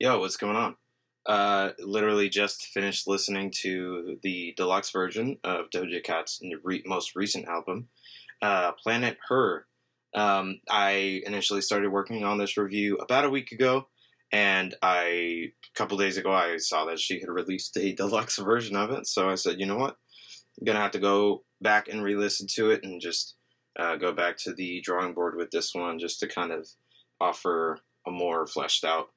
Yo, what's going on? Literally just finished listening to the deluxe version of Doja Cat's most recent album, Planet Her. I initially started working on this review about a week ago, and a couple days ago, I saw that she had released a deluxe version of it. So I said, you know what? I'm gonna have to go back and re-listen to it and just go back to the drawing board with this one, just to kind of offer a more fleshed out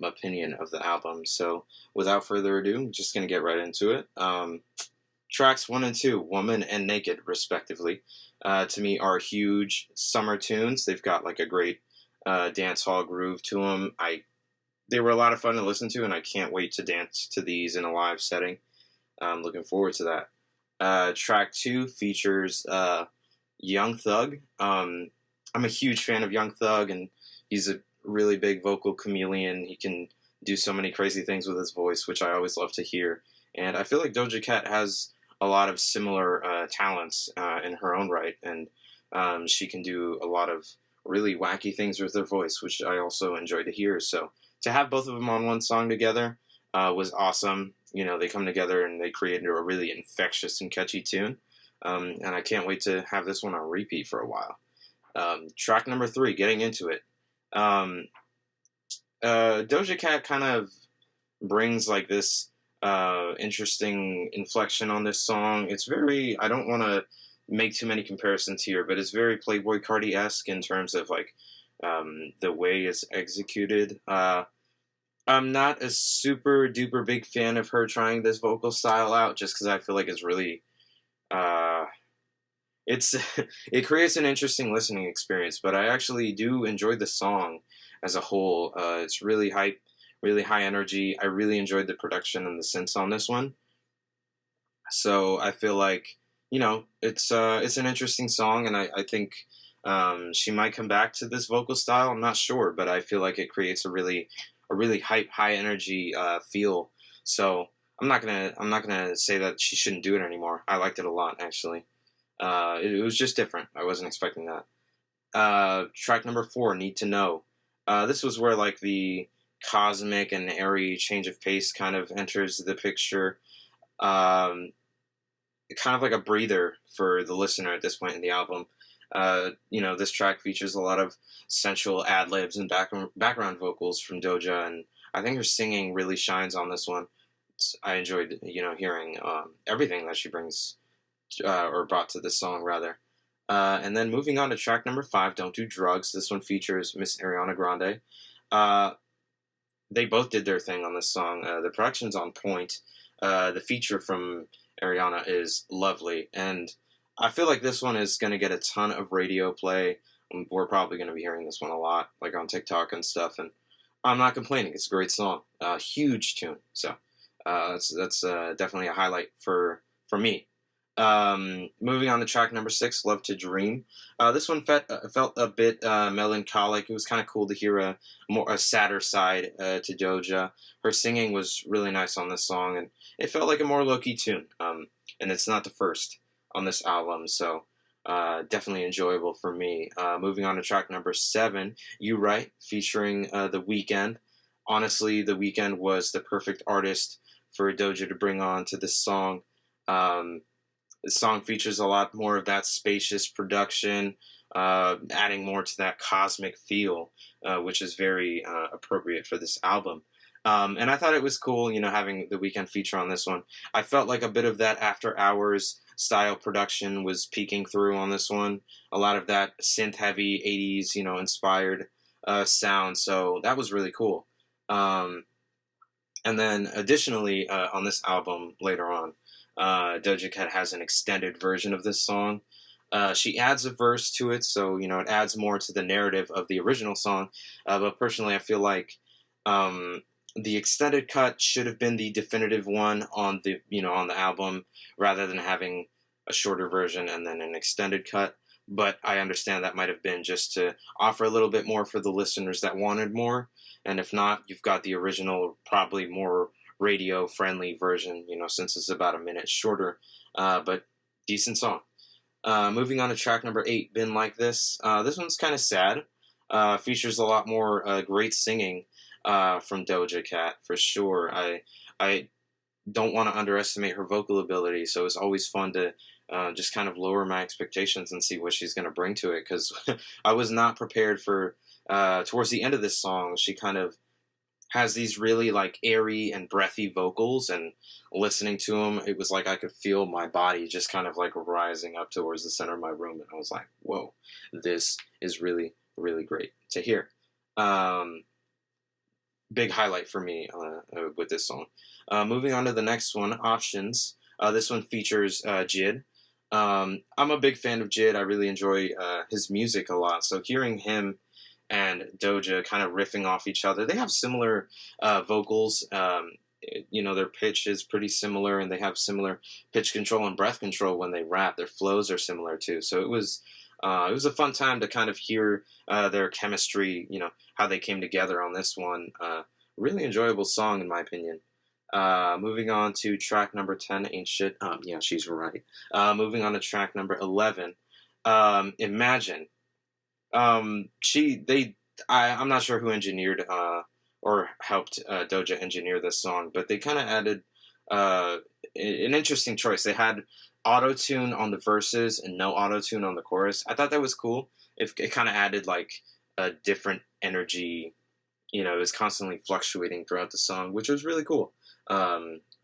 opinion of the album. So without further ado, I'm just gonna get right into it. Tracks one and two, "Woman" and "Naked," respectively, to me are huge summer tunes. They've got like a great dance hall groove to them. They were a lot of fun to listen to, and I can't wait to dance to these in a live setting. I'm looking forward to that. Track two features Young Thug. I'm a huge fan of Young Thug, and he's a really big vocal chameleon. He can do so many crazy things with his voice, which I always love to hear. And I feel like Doja Cat has a lot of similar talents in her own right, and she can do a lot of really wacky things with her voice, which I also enjoy to hear. So to have both of them on one song together was awesome. You know, they come together and they created a really infectious and catchy tune. And I can't wait to have this one on repeat for a while. Track number three, "Getting Into It." Um, Doja Cat kind of brings like this interesting inflection on this song. It's very, I don't want to make too many comparisons here, but it's very Playboy Cardi-esque in terms of like the way it's executed. I'm not a super duper big fan of her trying this vocal style out, just because I feel like it's really uh, it's it creates an interesting listening experience. But I actually do enjoy the song as a whole. It's really hype, really high energy. I really enjoyed the production and the synths on this one. So I feel like it's an interesting song, and I think she might come back to this vocal style. I'm not sure, but I feel like it creates a really hype, high energy feel. So I'm not gonna say that she shouldn't do it anymore. I liked it a lot, actually. It was just different. I wasn't expecting that. Track number four, "Need to Know." This was where like the cosmic and airy change of pace kind of enters the picture. Um, Kind of like a breather for the listener at this point in the album. This track features a lot of sensual ad libs and background vocals from Doja, and I think her singing really shines on this one. I enjoyed, hearing everything that she brings or brought to this song rather. And then moving on to track number five, "Don't Do Drugs." This one features Miss Ariana Grande. Uh, they both did their thing on this song. The production's on point. The feature from Ariana is lovely, and I feel like this one is going to get a ton of radio play. We're probably going to be hearing this one a lot, like on TikTok and stuff. And I'm not complaining; it's a great song, huge tune. So that's definitely a highlight for me. Moving on to track number six, "Love to Dream." This one felt a bit melancholic. It was kind of cool to hear a sadder side to Doja. Her singing was really nice on this song, and it felt like a more low-key tune. And it's not the first on this album, so definitely enjoyable for me. Moving on to track number seven, "You Right," featuring The Weeknd. Honestly, The Weeknd was the perfect artist for Doja to bring on to this song. Um, the song features a lot more of that spacious production, adding more to that cosmic feel, which is very appropriate for this album. And I thought it was cool, having The Weeknd feature on this one. I felt like a bit of that After Hours style production was peeking through on this one. A lot of that synth heavy 80s, inspired sound. So that was really cool. Um, and then additionally, on this album later on, Doja Cat has an extended version of this song. She adds a verse to it, so it adds more to the narrative of the original song. But personally, I feel like the extended cut should have been the definitive one on the album, rather than having a shorter version and then an extended cut. But I understand that might have been just to offer a little bit more for the listeners that wanted more. And if not, you've got the original, probably more radio friendly version, since it's about a minute shorter. But decent song. Moving on to track number eight, "Been Like This." This one's kind of sad. Features a lot more great singing. from Doja Cat for sure. I don't want to underestimate her vocal ability, so it's always fun to just kind of lower my expectations and see what she's going to bring to it, because I was not prepared for towards the end of this song. She kind of has these really like airy and breathy vocals, and listening to them, it was like I could feel my body just kind of like rising up towards the center of my room, and I was like, whoa, this is really, really great to hear. Um, Big highlight for me with this song. Moving on to the next one, Options. This one features Jid. I'm a big fan of Jid. I really enjoy his music a lot. So hearing him and Doja kind of riffing off each other, they have similar vocals. Their pitch is pretty similar, and they have similar pitch control and breath control when they rap. Their flows are similar too. So it was a fun time to kind of hear their chemistry, how they came together on this one. Really enjoyable song, in my opinion. Moving on to track number 10, Ain't Shit. Yeah, she's right. Moving on to track number 11, Imagine. I'm not sure who engineered or helped Doja engineer this song, but they kind of added an interesting choice. They had auto-tune on the verses and no auto-tune on the chorus. I thought that was cool. It kind of added like a different energy. It was constantly fluctuating throughout the song, which was really cool.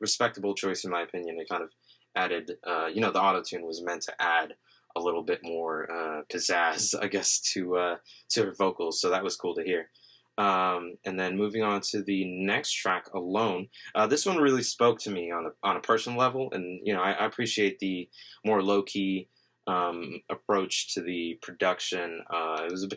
Respectable choice in my opinion. It kind of added, the auto-tune was meant to add a little bit more pizzazz, I guess, to her vocals. So that was cool to hear. And then moving on to the next track, Alone. This one really spoke to me on a personal level, and I appreciate the more low key approach to the production. It was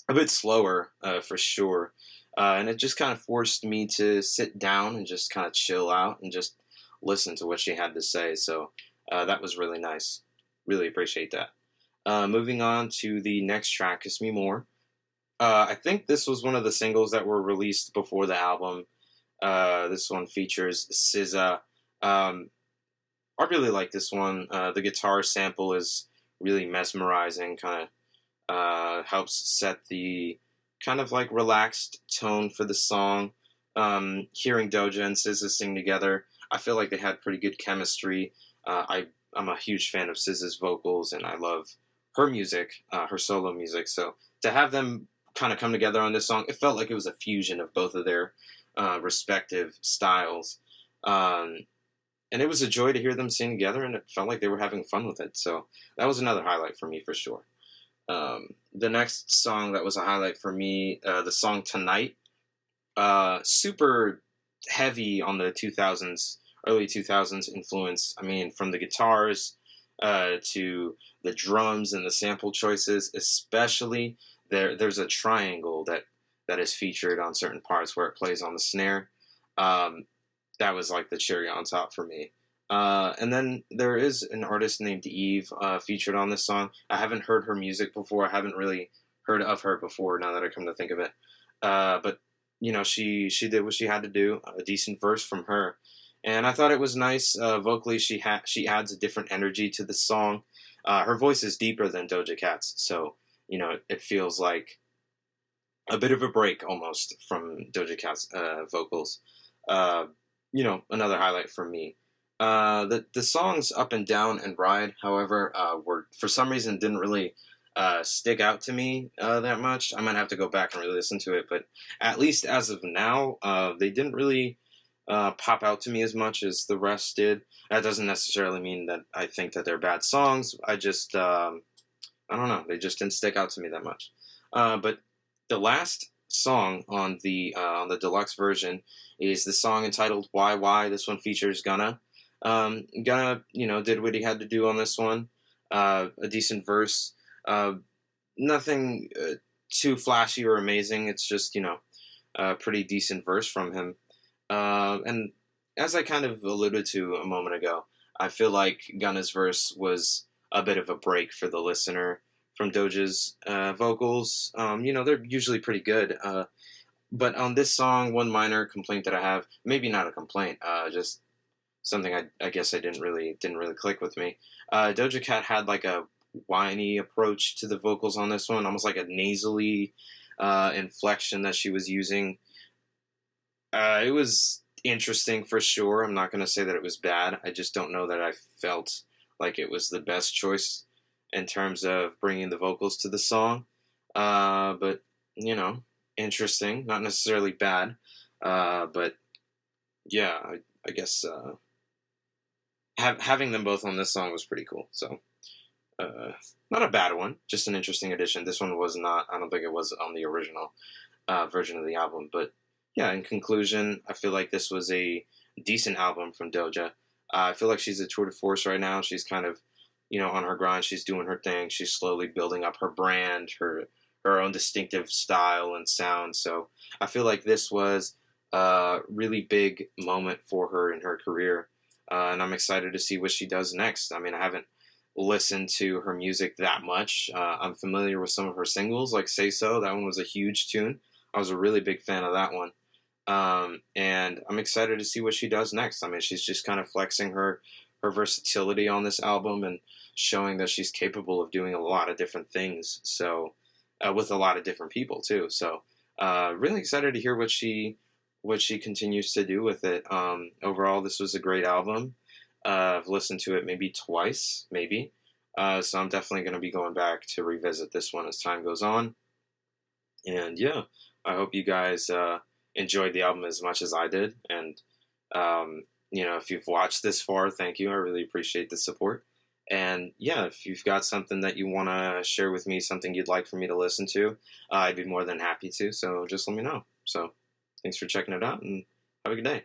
a bit slower for sure, and it just kind of forced me to sit down and just kind of chill out and just listen to what she had to say. So that was really nice. Really appreciate that. Moving on to the next track, Kiss Me More. I think this was one of the singles that were released before the album. This one features SZA. I really like this one. The guitar sample is really mesmerizing, kind of helps set the kind of like relaxed tone for the song. Hearing Doja and SZA sing together, I feel like they had pretty good chemistry. I'm a huge fan of SZA's vocals, and I love her music, her solo music. So to have them kind of come together on this song, it felt like it was a fusion of both of their respective styles. And it was a joy to hear them sing together, and it felt like they were having fun with it. So that was another highlight for me for sure. The next song that was a highlight for me, the song Tonight, super heavy on the 2000s, early 2000s influence. I mean, from the guitars to the drums and the sample choices, especially there's a triangle that is featured on certain parts where it plays on the snare. That was like the cherry on top for me. And then there is an artist named Eve featured on this song. I haven't heard her music before. I haven't really heard of her before, now that I come to think of it. But she did what she had to do. A decent verse from her, and I thought it was nice. Vocally, she adds a different energy to the song. Her voice is deeper than Doja Cat's, so it feels like a bit of a break almost from Doja Cat's vocals. Another highlight for me. The songs Up and Down and Ride, however, were for some reason didn't really stick out to me that much. I might have to go back and really listen to it, but at least as of now, they didn't really pop out to me as much as the rest did. That doesn't necessarily mean that I think that they're bad songs. I just, I don't know, they just didn't stick out to me that much. But the last song on the deluxe version is the song entitled Why. This one features Gunna. Gunna, did what he had to do on this one. A decent verse. Nothing too flashy or amazing. It's just, a pretty decent verse from him. And as I kind of alluded to a moment ago, I feel like Gunna's verse was a bit of a break for the listener from Doja's vocals. They're usually pretty good. But on this song, one minor complaint that I have, maybe not a complaint, just something I guess I didn't really click with me. Doja Cat had like a whiny approach to the vocals on this one, almost like a nasally inflection that she was using. It was interesting for sure. I'm not going to say that it was bad. I just don't know that I felt like it was the best choice in terms of bringing the vocals to the song. But, you know, interesting. Not necessarily bad. But, yeah, I guess having them both on this song was pretty cool. So, uh, not a bad one, just an interesting addition. This one was not, I don't think it was on the original version of the album. But yeah, in conclusion, I feel like this was a decent album from Doja. I feel like she's a tour de force right now. She's kind of, on her grind. She's doing her thing. She's slowly building up her brand, her own distinctive style and sound. So I feel like this was a really big moment for her in her career. And I'm excited to see what she does next. I mean, I haven't listened to her music that much. I'm familiar with some of her singles, like Say So. That one was a huge tune. I was a really big fan of that one. And I'm excited to see what she does next. I mean, she's just kind of flexing her versatility on this album and showing that she's capable of doing a lot of different things. So, with a lot of different people too. So, really excited to hear what she continues to do with it. Overall, this was a great album. I've listened to it maybe twice, maybe. So I'm definitely going to be going back to revisit this one as time goes on. And yeah, I hope you guys enjoyed the album as much as I did. And, if you've watched this far, thank you. I really appreciate the support. And yeah, if you've got something that you want to share with me, something you'd like for me to listen to, I'd be more than happy to. So just let me know. So thanks for checking it out and have a good day.